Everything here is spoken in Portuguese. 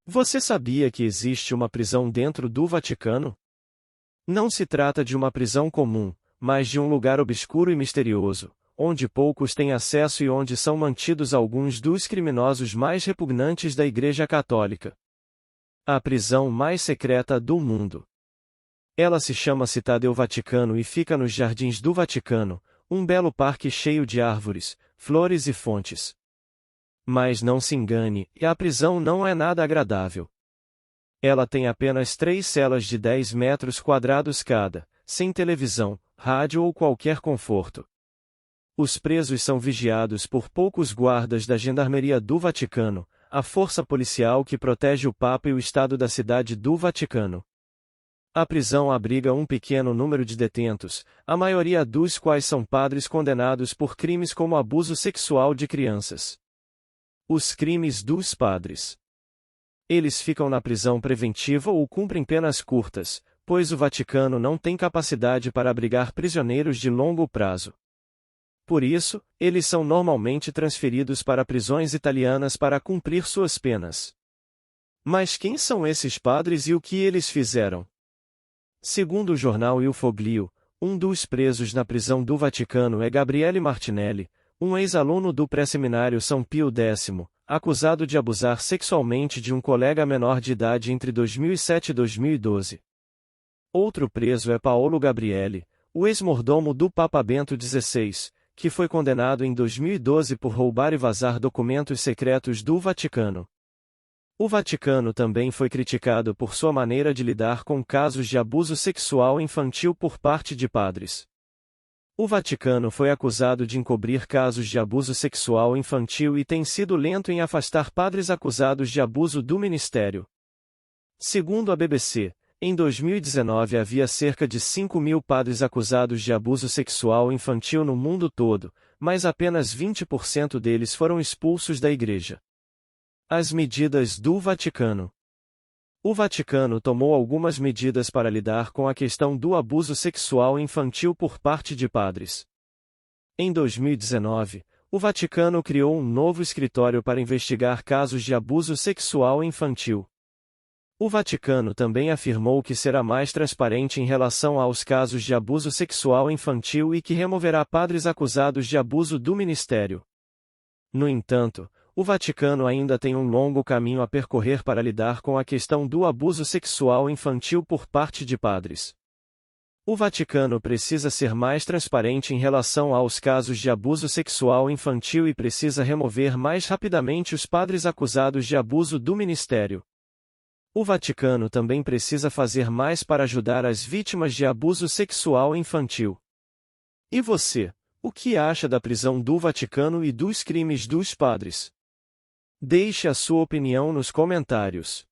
Você sabia que existe uma prisão dentro do Vaticano? Não se trata de uma prisão comum, mas de um lugar obscuro e misterioso, onde poucos têm acesso e onde são mantidos alguns dos criminosos mais repugnantes da Igreja Católica. A prisão mais secreta do mundo. Ela se chama Citadel Vaticano e fica nos Jardins do Vaticano, um belo parque cheio de árvores, flores e fontes. Mas não se engane, a prisão não é nada agradável. Ela tem apenas 3 celas de 10 metros quadrados cada, sem televisão, rádio ou qualquer conforto. Os presos são vigiados por poucos guardas da Gendarmeria do Vaticano, a força policial que protege o Papa e o Estado da Cidade do Vaticano. A prisão abriga um pequeno número de detentos, a maioria dos quais são padres condenados por crimes como abuso sexual de crianças. Os crimes dos padres. Eles ficam na prisão preventiva ou cumprem penas curtas, pois o Vaticano não tem capacidade para abrigar prisioneiros de longo prazo. Por isso, eles são normalmente transferidos para prisões italianas para cumprir suas penas. Mas quem são esses padres e o que eles fizeram? Segundo o jornal Il Foglio, um dos presos na prisão do Vaticano é Gabriele Martinelli, um ex-aluno do pré-seminário São Pio X, acusado de abusar sexualmente de um colega menor de idade entre 2007 e 2012. Outro preso é Paolo Gabrielli, o ex-mordomo do Papa Bento XVI, que foi condenado em 2012 por roubar e vazar documentos secretos do Vaticano. O Vaticano também foi criticado por sua maneira de lidar com casos de abuso sexual infantil por parte de padres. O Vaticano foi acusado de encobrir casos de abuso sexual infantil e tem sido lento em afastar padres acusados de abuso do ministério. Segundo a BBC, em 2019 havia cerca de 5.000 padres acusados de abuso sexual infantil no mundo todo, mas apenas 20% deles foram expulsos da Igreja. As medidas do Vaticano. O Vaticano tomou algumas medidas para lidar com a questão do abuso sexual infantil por parte de padres. Em 2019, o Vaticano criou um novo escritório para investigar casos de abuso sexual infantil. O Vaticano também afirmou que será mais transparente em relação aos casos de abuso sexual infantil e que removerá padres acusados de abuso do ministério. No entanto, o Vaticano ainda tem um longo caminho a percorrer para lidar com a questão do abuso sexual infantil por parte de padres. O Vaticano precisa ser mais transparente em relação aos casos de abuso sexual infantil e precisa remover mais rapidamente os padres acusados de abuso do ministério. O Vaticano também precisa fazer mais para ajudar as vítimas de abuso sexual infantil. E você, o que acha da prisão do Vaticano e dos crimes dos padres? Deixe a sua opinião nos comentários.